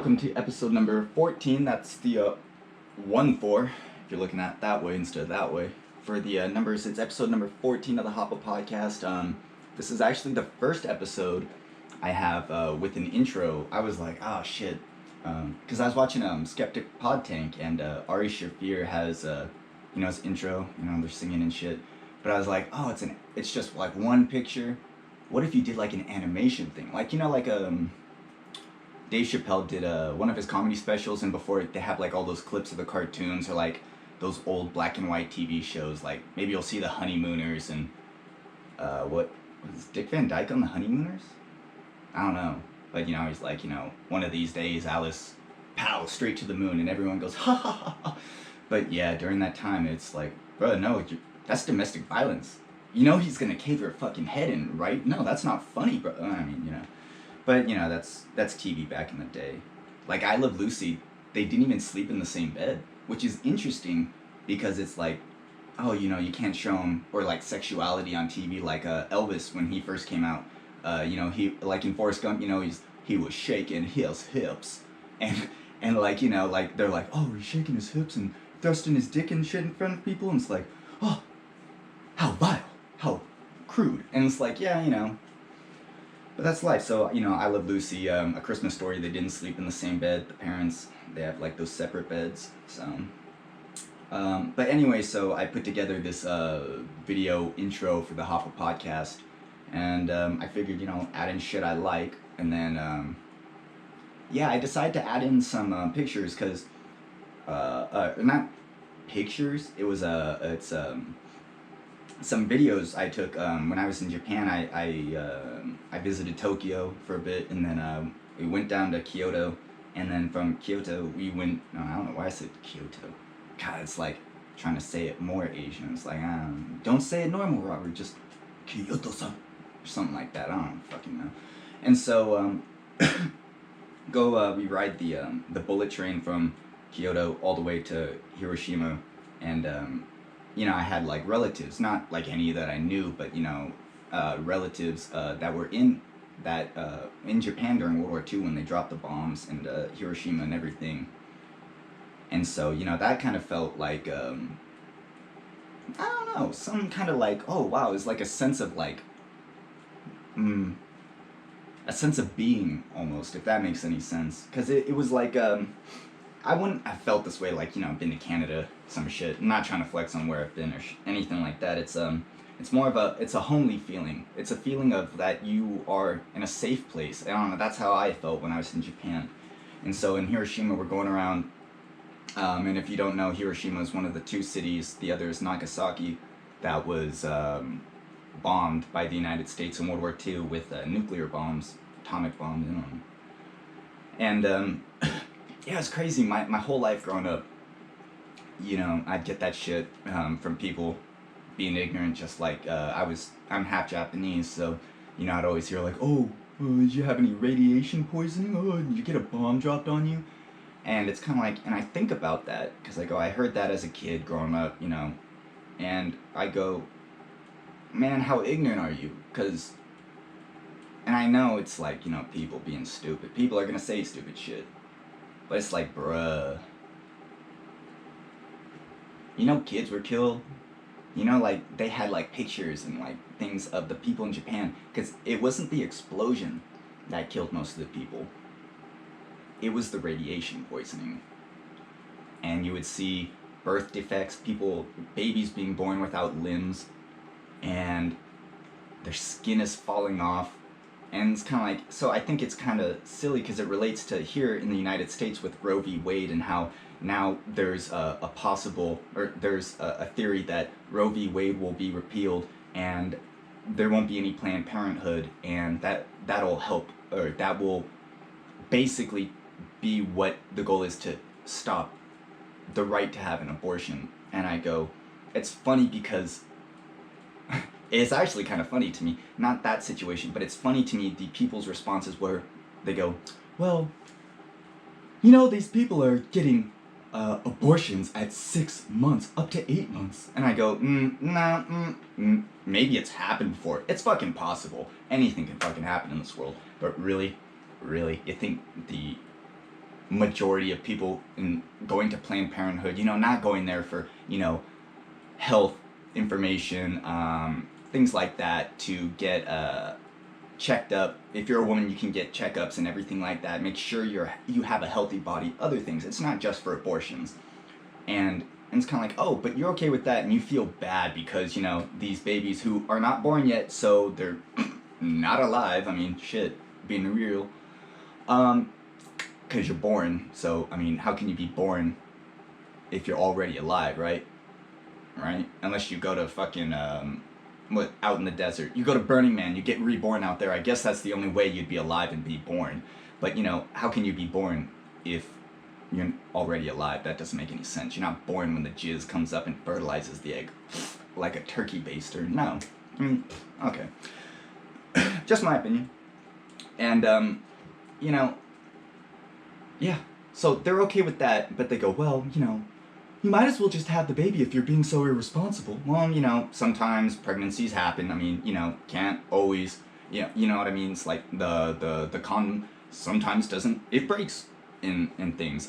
welcome to episode number 14. That's the 1-4, if you're looking at it that way instead of that way. For the numbers, it's episode number 14 of the TheHapaPodcast. This is actually the first episode I have with an intro. I was like, oh shit, because I was watching Skeptic Pod Tank, and Ari Shafir has his intro. They're singing and shit. But I was like, oh, it's just like one picture. What if you did like an animation thing, Dave Chappelle did one of his comedy specials, and before they have like all those clips of the cartoons or like those old black and white TV shows. Like maybe you'll see the Honeymooners and what was Dick Van Dyke on the Honeymooners? I don't know, but he's like, one of these days Alice, pow, straight to the moon, and everyone goes ha ha ha ha. But yeah, during that time it's like, bro, no, that's domestic violence. He's gonna cave her fucking head in, right? No, that's not funny, bro. I mean, But, that's TV back in the day. Like, I Love Lucy, they didn't even sleep in the same bed, which is interesting because it's like, oh, you can't show them, or like sexuality on TV, like Elvis when he first came out. He, like in Forrest Gump, he was shaking his hips. And like, they're like, oh, he's shaking his hips and thrusting his dick and shit in front of people. And it's like, oh, how vile, how crude. And it's like, yeah, But that's life. So, I Love Lucy, A Christmas Story, they didn't sleep in the same bed. The parents, they have like those separate beds. So, but anyway, so I put together this video intro for the TheHapaPodcast, and I figured, add in shit I like, and then, I decided to add in some pictures, because, not pictures, it was, it's some videos I took when I was in Japan. I visited Tokyo for a bit, and then we went down to Kyoto, and then from Kyoto we went. No, I don't know why I said Kyoto. God, it's like trying to say it more Asian. It's like, don't say it normal, Robert. Just Kyoto-san or something like that. I don't fucking know. And so we ride the bullet train from Kyoto all the way to Hiroshima, and I had like relatives, not like any that I knew, but relatives that were in Japan during World War II when they dropped the bombs in Hiroshima and everything. And so that kind of felt like I don't know, some kind of like, oh wow, it's like a sense of like a sense of being almost, if that makes any sense, because it was like I wouldn't have felt this way, like, I've been to Canada, some shit. I'm not trying to flex on where I've been or anything like that. It's more of it's a homely feeling. It's a feeling of that you are in a safe place. I don't know, that's how I felt when I was in Japan. And so in Hiroshima, we're going around, and if you don't know, Hiroshima is one of the two cities, the other is Nagasaki, that was bombed by the United States in World War II with nuclear bombs, atomic bombs, And, yeah, it's crazy. My whole life growing up, I'd get that shit from people being ignorant, just like I'm half Japanese, so I'd always hear like, oh, did you have any radiation poisoning? Oh, did you get a bomb dropped on you? And it's kind of like, and I think about that because I heard that as a kid growing up, and I go, man, how ignorant are you? And I know it's like, people being stupid. People are gonna say stupid shit. But it's like, bruh. Kids were killed. Like, they had, like, pictures and, like, things of the people in Japan. Because it wasn't the explosion that killed most of the people. It was the radiation poisoning. And you would see birth defects, babies being born without limbs. And their skin is falling off. And it's kind of like, so I think it's kind of silly because it relates to here in the United States with Roe v. Wade, and how now there's a theory that Roe v. Wade will be repealed and there won't be any Planned Parenthood, and that'll help, or that will basically be what the goal is, to stop the right to have an abortion. And I go, it's funny because it's actually kind of funny to me, not that situation, but it's funny to me the people's responses where they go, well, these people are getting abortions at 6 months, up to 8 months. And I go, maybe it's happened before. It's fucking possible. Anything can fucking happen in this world. But really, you think the majority of people in going to Planned Parenthood, not going there for, health information, things like that, to get checked up. If you're a woman, you can get checkups and everything like that. Make sure you have a healthy body. Other things. It's not just for abortions. And it's kind of like, oh, but you're okay with that, and you feel bad because, these babies who are not born yet, so they're not alive. I mean, shit, being real. Because you're born. So, I mean, how can you be born if you're already alive, right? Right? Unless you go to fucking, out in the desert. You go to Burning Man, you get reborn out there. I guess that's the only way you'd be alive and be born. But, how can you be born if you're already alive? That doesn't make any sense. You're not born when the jizz comes up and fertilizes the egg like a turkey baster. No. I mean, okay. Just my opinion. And, yeah. So they're okay with that, but they go, well, you might as well just have the baby if you're being so irresponsible. Well, sometimes pregnancies happen. I mean, can't always, you know what I mean? It's like the condom sometimes doesn't, it breaks in things.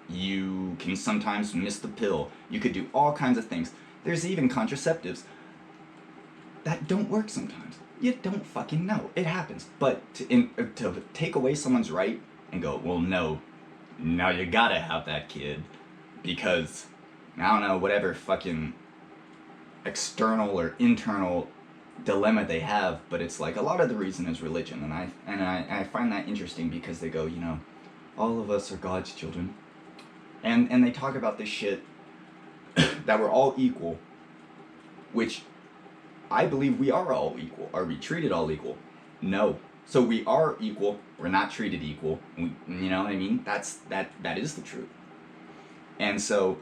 You can sometimes miss the pill. You could do all kinds of things. There's even contraceptives that don't work sometimes. You don't fucking know. It happens. But to take away someone's right and go, well, no, now you gotta have that kid because, I don't know, whatever fucking external or internal dilemma they have, but it's like a lot of the reason is religion, and I find that interesting because they go, all of us are God's children, and they talk about this shit that we're all equal, which I believe we are all equal. Are we treated all equal? No. So we are equal. We're not treated equal. You know what I mean? That is the truth. And so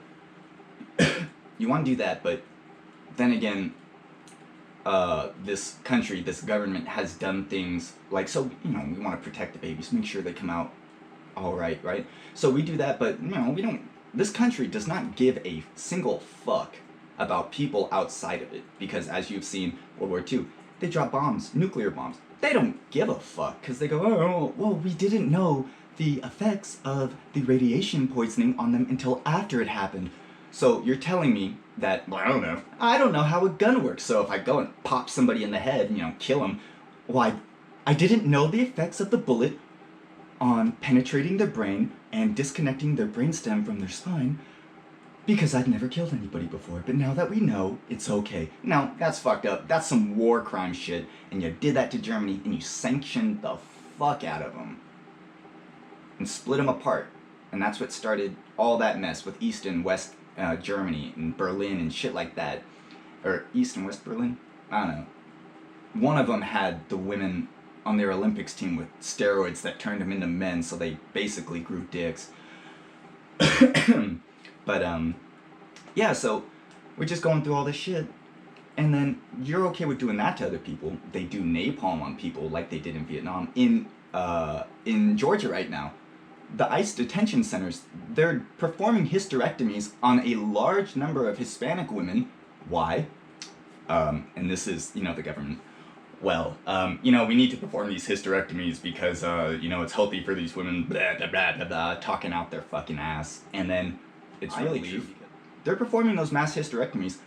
you want to do that, but then again, this country, this government has done things like, so, we want to protect the babies, make sure they come out all right, right? So we do that, but, we don't, this country does not give a single fuck about people outside of it, because as you've seen, World War II, they drop bombs, nuclear bombs. They don't give a fuck, because they go, oh, well, we didn't know the effects of the radiation poisoning on them until after it happened. So you're telling me that, well, I don't know how a gun works, so if I go and pop somebody in the head, kill them, why, I didn't know the effects of the bullet on penetrating their brain and disconnecting their brainstem from their spine, because I'd never killed anybody before, but now that we know, it's okay. Now, that's fucked up. That's some war crime shit, and you did that to Germany, and you sanctioned the fuck out of them. And split them apart. And that's what started all that mess with East and West Germany, and Berlin, and shit like that. Or East and West Berlin? I don't know. One of them had the women on their Olympics team with steroids that turned them into men, so they basically grew dicks. But, yeah, so we're just going through all this shit, and then you're okay with doing that to other people. They do napalm on people like they did in Vietnam. In Georgia right now, the ICE detention centers, they're performing hysterectomies on a large number of Hispanic women. Why? And this is, the government. Well, we need to perform these hysterectomies because, it's healthy for these women, blah, blah, blah, blah, blah, talking out their fucking ass. And then it's really true. They're performing those mass hysterectomies.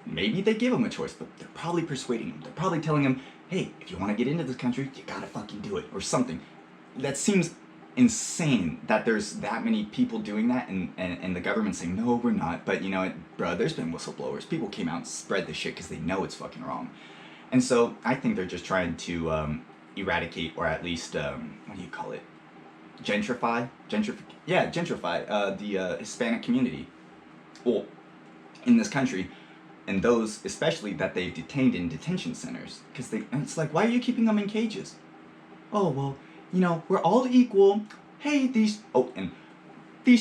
Maybe they give them a choice, but they're probably persuading them. They're probably telling them, hey, if you want to get into this country, you gotta fucking do it, or something. That seems insane that there's that many people doing that, and the government saying, no, we're not. But, bro, there's been whistleblowers. People came out and spread this shit because they know it's fucking wrong. And so I think they're just trying to eradicate, or at least, what do you call it? Gentrify the Hispanic community, well, in this country, and those especially that they've detained in detention centers, because it's like, why are you keeping them in cages? Oh, well, we're all equal. Hey, these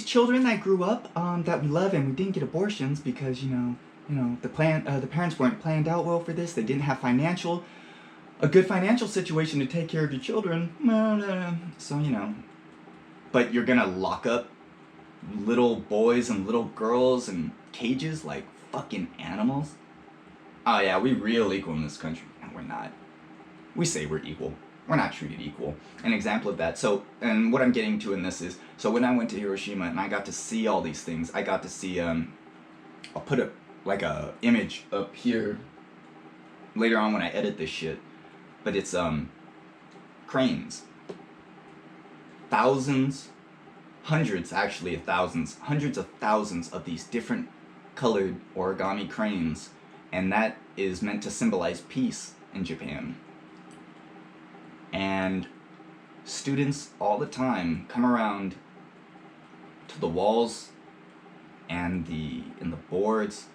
children that grew up that we love, and we didn't get abortions because the parents weren't planned out well for this. They didn't have a good financial situation to take care of your children. So but you're gonna lock up little boys and little girls in cages like fucking animals? Oh yeah, we real equal in this country. No, we're not. We say we're equal. we're not treated equal. An example of that. So, and what I'm getting to in this is, so when I went to Hiroshima and I got to see all these things, I got to see, I'll put a image up here later on when I edit this shit, but it's, cranes. Thousands, hundreds actually of thousands, hundreds of thousands of these different colored origami cranes, and that is meant to symbolize peace in Japan. And students all the time come around to the walls and the boards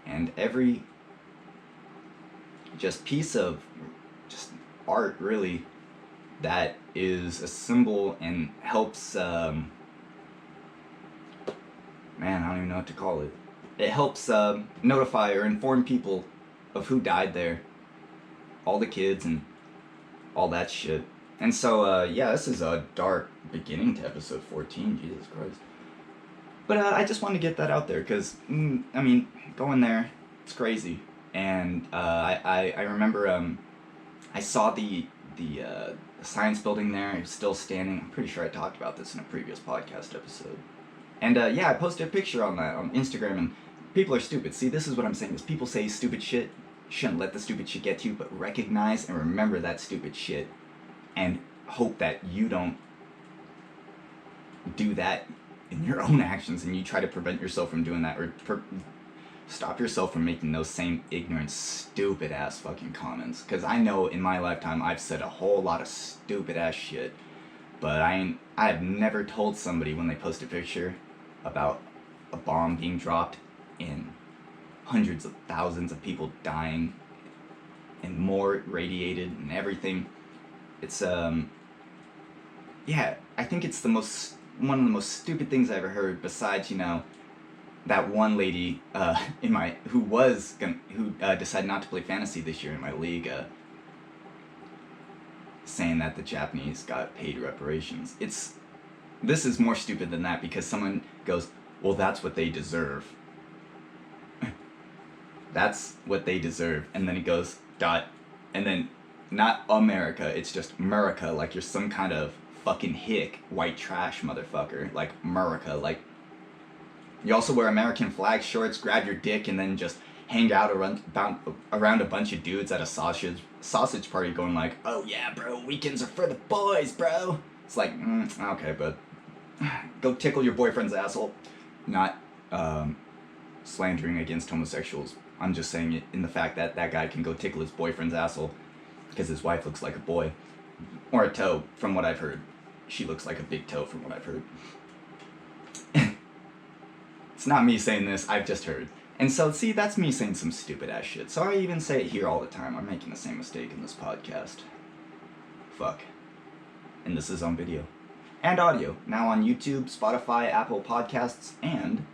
and every just piece of just art really that is a symbol and helps man, I don't even know what to call it. It helps notify or inform people of who died there, all the kids and all that shit. And so, yeah, this is a dark beginning to episode 14, Jesus Christ. But I just wanted to get that out there, because, I mean, going there, it's crazy. And I remember I saw the science building there. It was still standing. I'm pretty sure I talked about this in a previous podcast episode. And yeah, I posted a picture on that on Instagram, and people are stupid. See, this is what I'm saying, is people say stupid shit. You shouldn't let the stupid shit get to you, but recognize and remember that stupid shit and hope that you don't do that in your own actions and you try to prevent yourself from doing that, or stop yourself from making those same ignorant, stupid ass fucking comments. Because I know in my lifetime I've said a whole lot of stupid ass shit, but I've never told somebody when they post a picture about a bomb being dropped and hundreds of thousands of people dying and more radiated and everything. It's yeah, I think it's one of the most stupid things I ever heard, besides, you know, that one lady who decided not to play fantasy this year in my league, saying that the Japanese got paid reparations. This is more stupid than that, because someone goes, well, that's what they deserve. That's what they deserve. And then it goes, and then not America, it's just Murica, like you're some kind of fucking hick, white trash motherfucker, like Murica, like you also wear American flag shorts, grab your dick, and then just hang out around a bunch of dudes at a sausage party going like, oh yeah, bro, weekends are for the boys, bro. It's like, okay, but go tickle your boyfriend's asshole. Not slandering against homosexuals. I'm just saying it in the fact that that guy can go tickle his boyfriend's asshole because his wife looks like a boy. Or a toe, from what I've heard. She looks like a big toe, from what I've heard. It's not me saying this, I've just heard. And so, see, that's me saying some stupid ass shit. So I even say it here all the time. I'm making the same mistake in this podcast. Fuck. And this is on video. And audio. Now on YouTube, Spotify, Apple Podcasts, and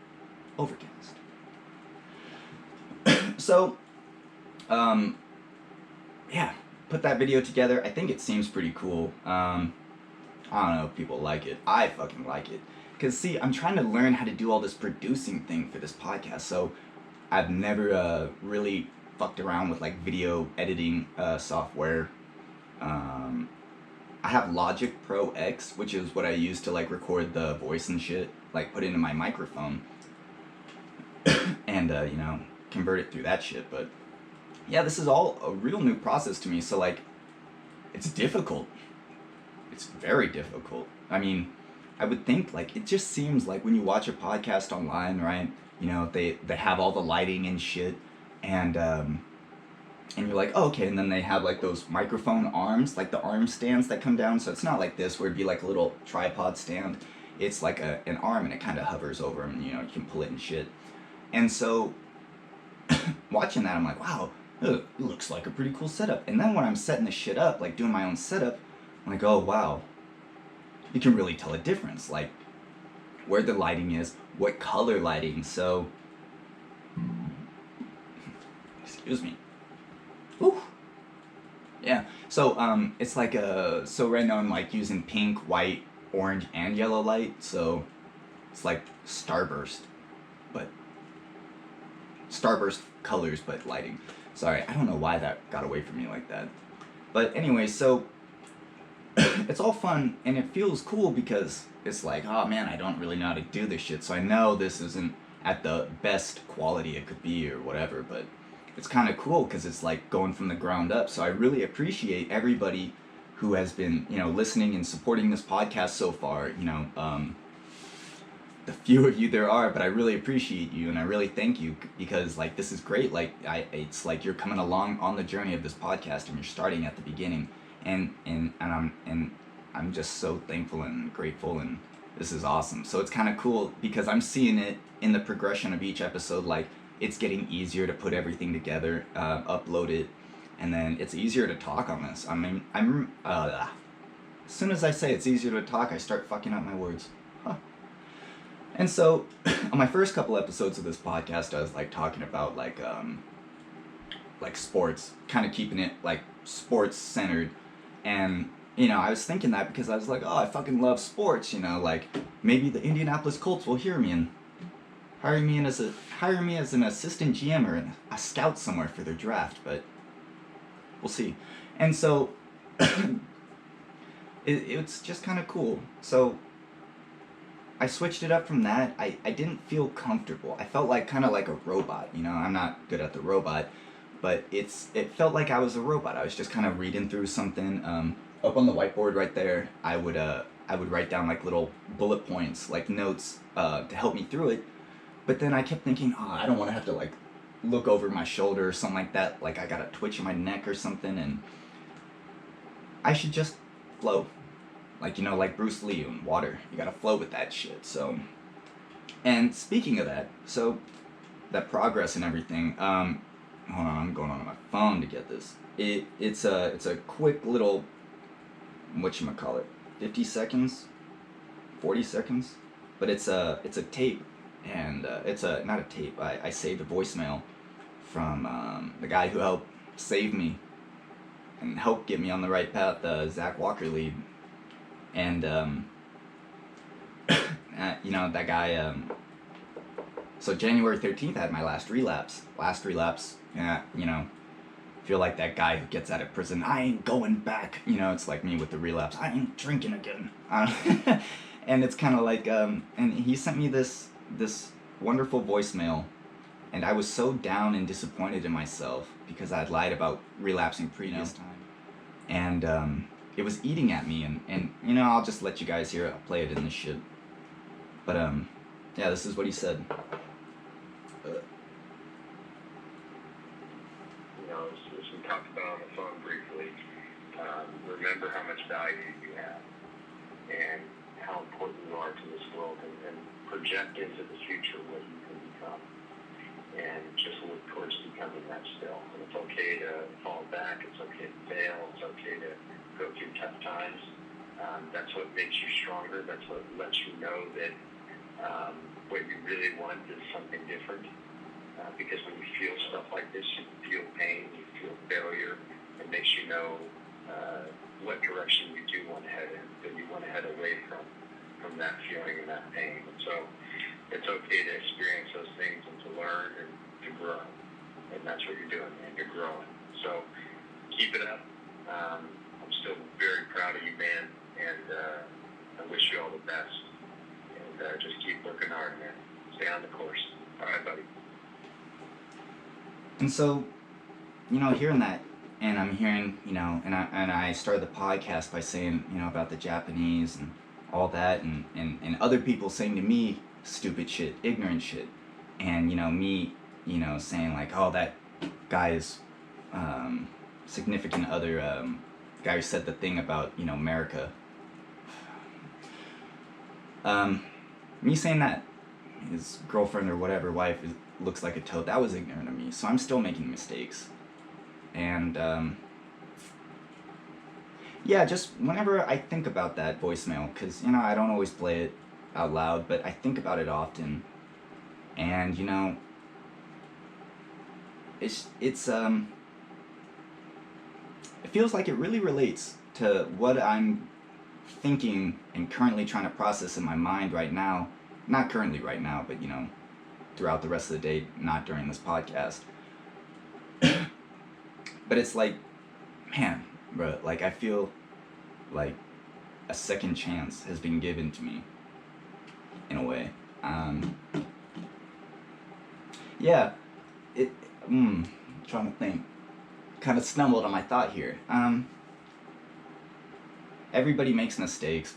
Overcast. So, yeah. Put that video together. I think it seems pretty cool. I don't know if people like it. I fucking like it. Because, see, I'm trying to learn how to do all this producing thing for this podcast, so I've never really fucked around with, like, video editing software. I have Logic Pro X, which is what I use to, like, record the voice and shit, like, put it into my microphone, and, you know, convert it through that shit, but yeah, this is all a real new process to me, so, like, it's difficult. It's very difficult. I mean, I would think, like, it just seems like when you watch a podcast online, right, you know, they have all the lighting and shit, and you're like, oh, okay, and then they have, like, those microphone arms, like the arm stands that come down, so it's not like this, where it'd be like a little tripod stand. It's like an arm, and it kind of hovers over them, and, you know, you can pull it and shit. And so, watching that, I'm like, wow, it looks like a pretty cool setup. And then when I'm setting this shit up, like doing my own setup, I'm like, oh wow, you can really tell a difference, like where the lighting is, what color lighting. So, excuse me. Ooh. Yeah. So it's like so right now I'm like using pink, white, orange, and yellow light. So it's like starburst colors, but lighting. Sorry, I don't know why that got away from me like that. But anyway, so it's all fun and it feels cool because it's like, oh man, I don't really know how to do this shit, so I know this isn't at the best quality it could be or whatever, but it's kind of cool because it's like going from the ground up. So I really appreciate everybody who has been, listening and supporting this podcast so far. The few of you there are, but I really appreciate you and I really thank you because like this is great. Like it's like you're coming along on the journey of this podcast and you're starting at the beginning, and I'm just so thankful and grateful, and this is awesome. So it's kind of cool because I'm seeing it in the progression of each episode. Like it's getting easier to put everything together, upload it, and then it's easier to talk on this. I mean, as soon as I say it's easier to talk, I start fucking up my words. Huh. And so, on my first couple episodes of this podcast, I was like talking about like sports, kind of keeping it like sports centered, and I was thinking that because I was like, oh, I fucking love sports, like maybe the Indianapolis Colts will hear me and hire me as an assistant GM or a scout somewhere for their draft, but we'll see. And so, it's just kind of cool. So I switched it up from that. I didn't feel comfortable. I felt like kind of like a robot. I'm not good at the robot, but it felt like I was a robot. I was just kind of reading through something. Up on the whiteboard right there, I would write down like little bullet points, like notes, to help me through it. But then I kept thinking, oh, I don't want to have to like look over my shoulder or something like that. Like I got a twitch in my neck or something, and I should just flow. Like Bruce Lee in water. You gotta flow with that shit. So, and speaking of that, so that progress and everything. Hold on, I'm going on my phone to get this. It's a quick little, whatchamacallit, 50 seconds, 40 seconds, but it's a tape, and it's not a tape. I saved a voicemail from the guy who helped save me and helped get me on the right path, Zach Walker lead. And, that guy, so January 13th I had my last relapse. Feel like that guy who gets out of prison, I ain't going back. It's like me with the relapse, I ain't drinking again. And it's kind of like, and he sent me this wonderful voicemail, and I was so down and disappointed in myself because I had lied about relapsing previous time. And, it was eating at me, and I'll just let you guys hear it. I'll play it in this shit. But, yeah, this is what he said. As we talked about on the phone briefly, remember how much value you have and how important you are to this world, and project into the future what you can become. And just look towards becoming that still. And it's okay to fall back, it's okay to fail, it's okay to go through tough times. That's what makes you stronger. That's what lets you know that what you really want is something different. Because when you feel stuff like this, you feel pain, you feel failure, it makes you know what direction you do want to head in, that you want to head away from that feeling and that pain. And so it's okay to experience those things and to learn and to grow. And that's what you're doing, man. You're growing. So keep it up. I'm still very proud of you, man, and I wish you all the best. And just keep working hard, man. Stay on the course. All right, buddy. And so, hearing that, and I'm hearing, and I started the podcast by saying, about the Japanese and all that, and other people saying to me stupid shit, ignorant shit, and, me, saying like, oh, that guy's significant other, guy who said the thing about, America. Me saying that his girlfriend or whatever, wife, looks like a toad, that was ignorant of me. So I'm still making mistakes. And, yeah, just whenever I think about that voicemail, because, I don't always play it out loud, but I think about it often. And, it feels like it really relates to what I'm thinking and currently trying to process in my mind right now. Not currently right now, but, throughout the rest of the day, not during this podcast. But it's like, man, bro, like I feel like a second chance has been given to me, in a way. Yeah, it. Trying to think. Kind of stumbled on my thought here. Everybody makes mistakes.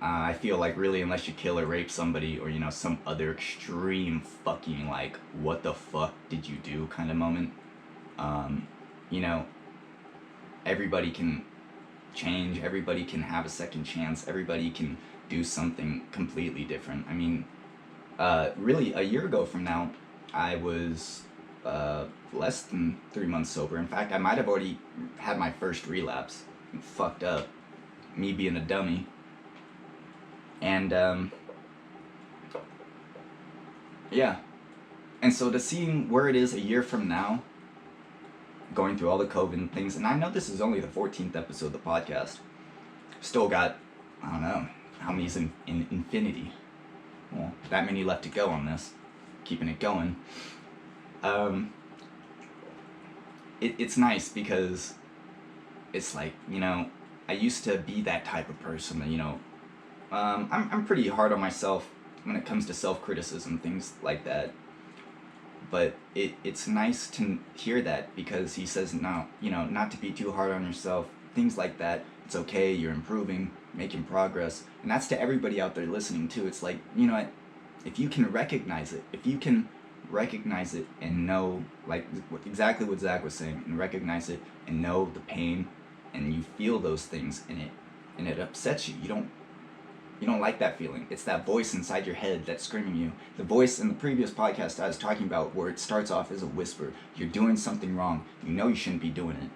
I feel like really, unless you kill or rape somebody, or some other extreme fucking like, what the fuck did you do kind of moment. You know, everybody can change. Everybody can have a second chance. Everybody can do something completely different. I mean, really, a year ago from now, I was less than 3 months sober. In fact, I might have already had my first relapse. Fucked up. Me being a dummy. And, yeah. And so to seeing where it is a year from now, going through all the COVID things, and I know this is only the 14th episode of the podcast. Still got, I don't know, how many's in infinity? Well, that many left to go on this. Keeping it going. It's nice because it's like, I used to be that type of person that, I'm pretty hard on myself when it comes to self-criticism, things like that. But it's nice to hear that because he says, no, not to be too hard on yourself, things like that. It's okay, you're improving, making progress. And that's to everybody out there listening too. It's like, if you can recognize it, and know, like exactly what Zach was saying, and recognize it and know the pain, and you feel those things and it upsets you. You don't like that feeling. It's that voice inside your head that's screaming you. The voice in the previous podcast I was talking about where it starts off as a whisper. You're doing something wrong. You know you shouldn't be doing it.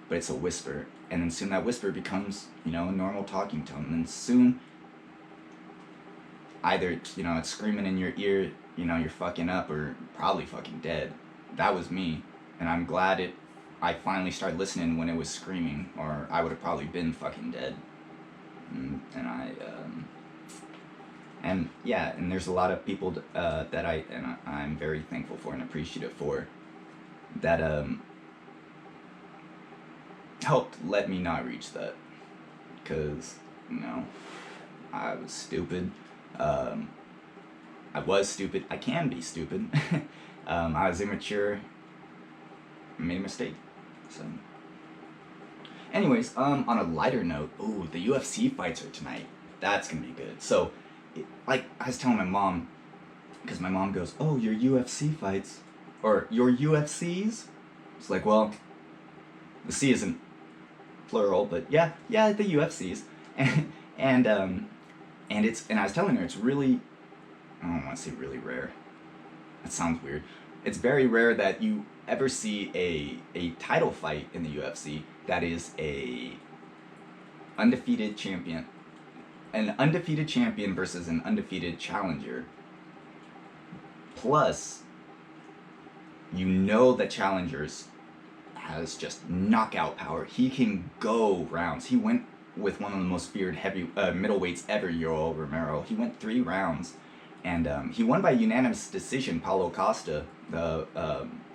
But it's a whisper. And then soon that whisper becomes, a normal talking tone. And then soon, either, it's screaming in your ear, you're fucking up or probably fucking dead. That was me. And I'm glad I finally started listening when it was screaming, or I would have probably been fucking dead. And there's a lot of people that I'm very thankful for and appreciative for that helped let me not reach that, because I was stupid. I can be stupid. I was immature. I made a mistake. So anyways, on a lighter note, the UFC fights are tonight. That's gonna be good. So, like I was telling my mom, because my mom goes, "Oh, your UFC fights, or your UFCs?" It's like, well, the C isn't plural, but yeah, the UFCs, and I was telling her it's really, I don't want to say really rare. That sounds weird. It's very rare that you ever see a title fight in the UFC that is an undefeated champion versus an undefeated challenger. Plus, the challengers has just knockout power. He can go rounds. He went with one of the most feared middleweights ever, Yoel Romero. He went 3 rounds, and he won by unanimous decision. Paulo Costa, the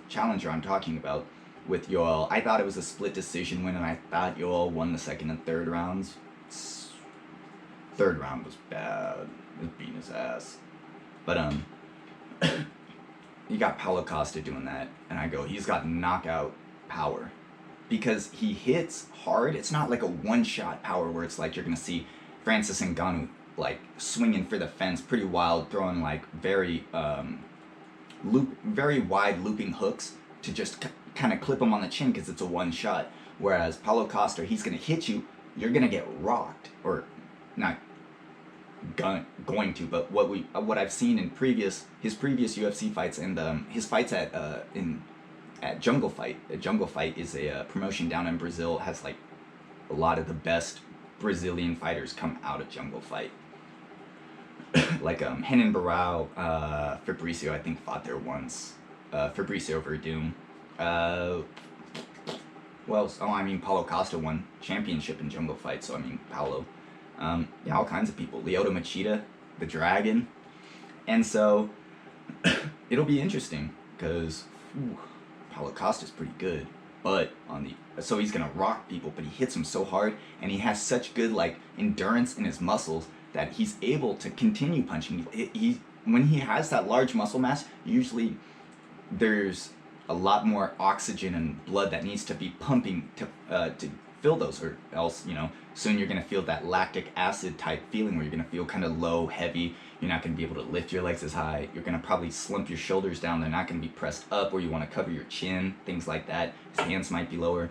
challenger I'm talking about, with Yoel. I thought it was a split decision win, and I thought Yoel won the second and third rounds. Third round was bad. It was beating his ass. But you got Paulo Costa doing that, and I go, he's got knockout power. Because he hits hard. It's not like a one-shot power where it's like you're going to see Francis Ngannou like swinging for the fence, pretty wild, throwing like very wide looping hooks to just kind of him on the chin because it's a one shot. Whereas Paulo Costa, he's going to hit you, you're going to get rocked, or not going to, but what I've seen in his previous UFC fights and his fights at Jungle Fight. Jungle Fight is a promotion down in Brazil. Has like a lot of the best Brazilian fighters come out of Jungle Fight. Like Renan Barão, Fabricio I think fought there once. Fabricio Verdum. Paulo Costa won championship in Jungle Fight, so Paulo. All kinds of people. Lyoto Machida, the Dragon. And so, it'll be interesting, because Paulo Costa's pretty good. butt on the, so he's gonna rock people, but he hits them so hard, and he has such good like endurance in his muscles that he's able to continue punching. He when he has that large muscle mass, usually there's a lot more oxygen and blood that needs to be pumping to fill those, or else, you know, soon you're gonna feel that lactic acid type feeling where you're gonna feel kind of low, heavy. You're not gonna be able to lift your legs as high. You're gonna probably slump your shoulders down. They're not gonna be pressed up, or you want to cover your chin, things like that. His hands might be lower,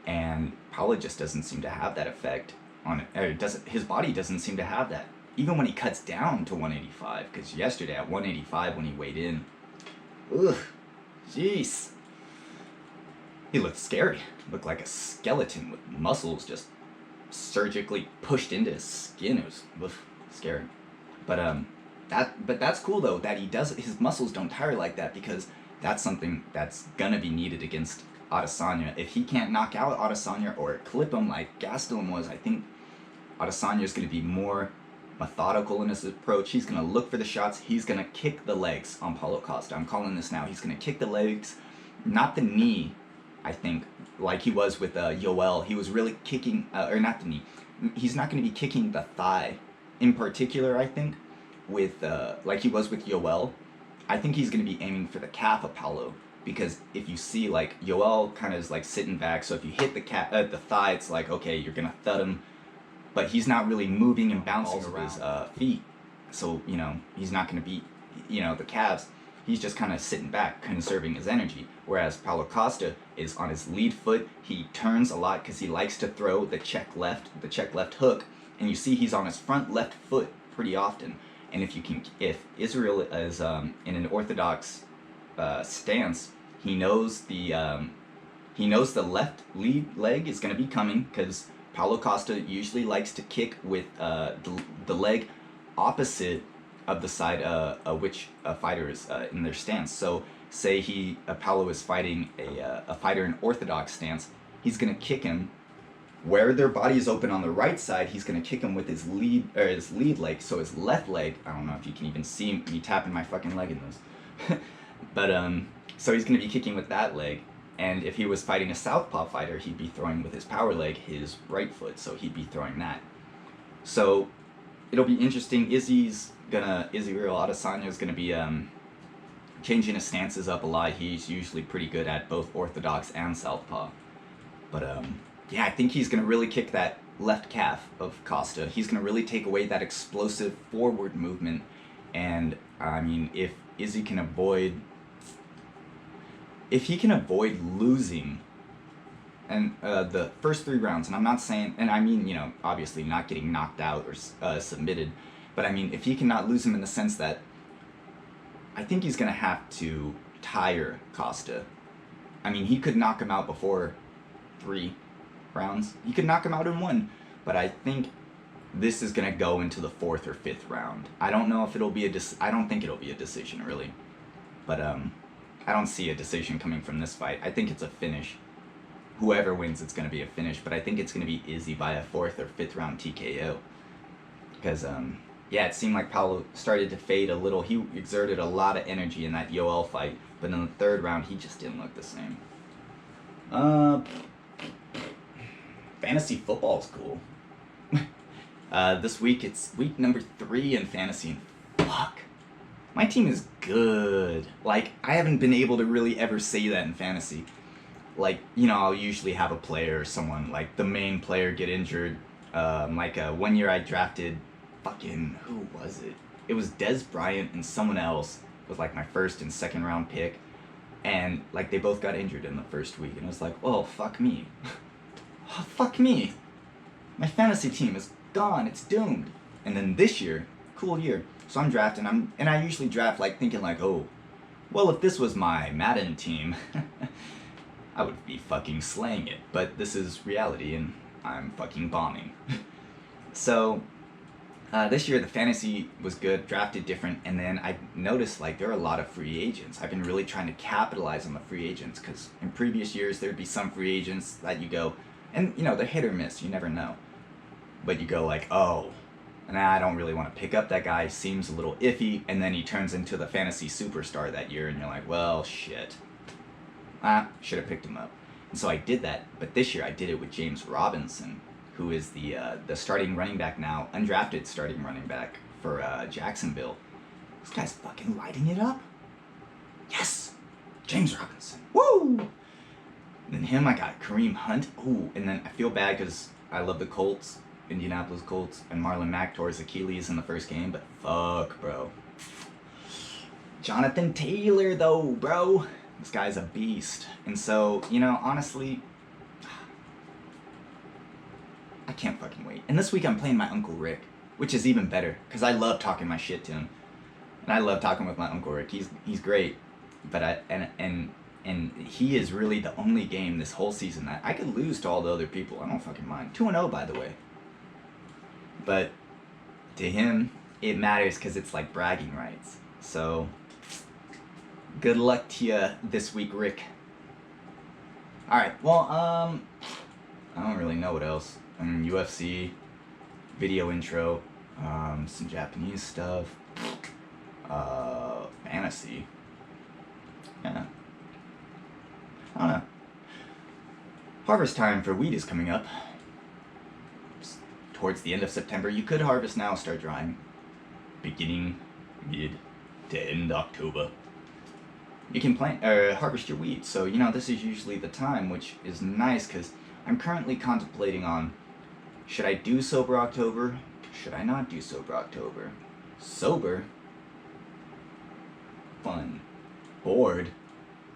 and Paulo just doesn't seem to have that effect on it. Or doesn't, his body doesn't seem to have that. Even when he cuts down to 185, because yesterday at 185 when he weighed in, ugh, jeez. He looked scary. Looked like a skeleton with muscles just surgically pushed into his skin. It was scary. But that's cool though that he does. His muscles don't tire like that, because that's something that's gonna be needed against Adesanya. If he can't knock out Adesanya or clip him like Gastelum was, I think Adesanya is gonna be more methodical in his approach. He's gonna look for the shots. He's gonna kick the legs on Paulo Costa. I'm calling this now. He's gonna kick the legs, not the knee. I think like he was with Yoel. He was really kicking, or not the knee. He's not gonna be kicking the thigh, in particular. I think with like he was with Yoel. I think he's gonna be aiming for the calf of Paulo, because if you see like Yoel kind of is like sitting back. So if you hit the thigh, it's like okay, you're gonna thud him. But he's not really moving and bouncing around his feet. So, you know, he's not going to beat, you know, the calves. He's just kind of sitting back, conserving his energy. Whereas Paulo Costa is on his lead foot. He turns a lot because he likes to throw the check left hook. And you see he's on his front left foot pretty often. And if Israel is in an orthodox stance, he knows the left lead leg is going to be coming, because Paulo Costa usually likes to kick with the leg opposite of the side which a fighter is in their stance. So say Paulo is fighting a fighter in orthodox stance, he's gonna kick him where their body is open on the right side. He's gonna kick him with his lead leg. So his left leg. I don't know if you can even see me tapping my fucking leg in this, but so he's gonna be kicking with that leg. And if he was fighting a southpaw fighter, he'd be throwing with his power leg, his right foot, so he'd be throwing that. So it'll be interesting. Israel Adesanya is gonna be changing his stances up a lot. He's usually pretty good at both orthodox and southpaw. But yeah, I think he's gonna really kick that left calf of Costa. He's gonna really take away that explosive forward movement. And I mean, if Izzy can avoid. If he can avoid losing and the first 3 rounds, and I'm not saying, and I mean, you know, obviously not getting knocked out or submitted, but I mean, if he cannot lose him in the sense that I think he's going to have to tire Costa. I mean, he could knock him out before 3 rounds. He could knock him out in 1, but I think this is going to go into the 4th or 5th round. I don't know if it'll be I don't think it'll be a decision, really. But, I don't see a decision coming from this fight. I think it's a finish. Whoever wins, it's going to be a finish. But I think it's going to be Izzy by a 4th or 5th round TKO. Because, yeah, it seemed like Paulo started to fade a little. He exerted a lot of energy in that Yoel fight. But in the 3rd round, he just didn't look the same. Fantasy football is cool. This week, it's week number 3 in fantasy. Fuck. My team is good. Like, I haven't been able to really ever say that in fantasy. Like, you know, I'll usually have a player or someone, like, the main player get injured. One year I drafted, who was it? It was Des Bryant and someone else was, like, my 1st and 2nd round pick. And, like, they both got injured in the 1st week. And I was like, oh, fuck me. Fuck me. My fantasy team is gone. It's doomed. And then this year, cool year. So I'm drafting, and I usually draft like thinking like, oh, well, if this was my Madden team, I would be fucking slaying it. But this is reality, and I'm fucking bombing. So this year the fantasy was good, drafted different, and then I noticed like there are a lot of free agents. I've been really trying to capitalize on the free agents, because in previous years there'd be some free agents that you go, and you know, they're hit or miss, you never know. But you go like, oh, nah, I don't really want to pick up that guy, seems a little iffy, and then he turns into the fantasy superstar that year, and you're like, well, shit. Should have picked him up. And so I did that, but this year I did it with James Robinson, who is the starting running back now, undrafted starting running back for Jacksonville. This guy's fucking lighting it up. Yes! James Robinson. Woo! And then him, I got Kareem Hunt. Ooh, and then I feel bad because I love the Colts, Indianapolis Colts, and Marlon Mack tore his Achilles in the first game, but fuck, bro. Jonathan Taylor, though, bro. This guy's a beast. And so, you know, honestly, I can't fucking wait. And this week I'm playing my Uncle Rick, which is even better, because I love talking my shit to him. And I love talking with my Uncle Rick. He's great. But and he is really the only game this whole season that I could lose to all the other people. I don't fucking mind. 2-0, by the way. But to him, it matters because it's like bragging rights. So, good luck to you this week, Rick. Alright, well, I don't really know what else. UFC, video intro, some Japanese stuff, fantasy. Yeah. I don't know. Harvest time for wheat is coming up. It's towards the end of September. You could harvest now, start drying. Beginning, mid to end October. You can plant harvest your wheat. So, you know, this is usually the time, which is nice because I'm currently contemplating on, should I do Sober October? Should I not do Sober October? Sober? Fun. Bored.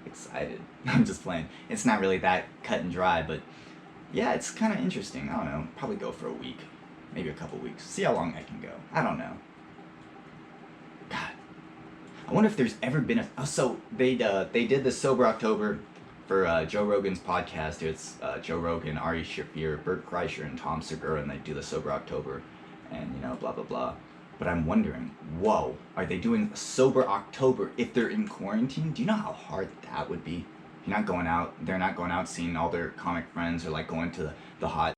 Excited. I'm just playing. It's not really that cut and dry, but yeah, it's kind of interesting. I don't know. Probably go for a week. Maybe a couple weeks. See how long I can go. I don't know. God. I wonder if there's ever been a... Oh, so they did the Sober October for Joe Rogan's podcast. It's Joe Rogan, Ari Shaffir, Bert Kreischer, and Tom Segura, and they do the Sober October, and, you know, blah, blah, blah. But I'm wondering, whoa, are they doing Sober October if they're in quarantine? Do you know how hard that would be? You're not going out, they're not going out seeing all their comic friends or like going to the hot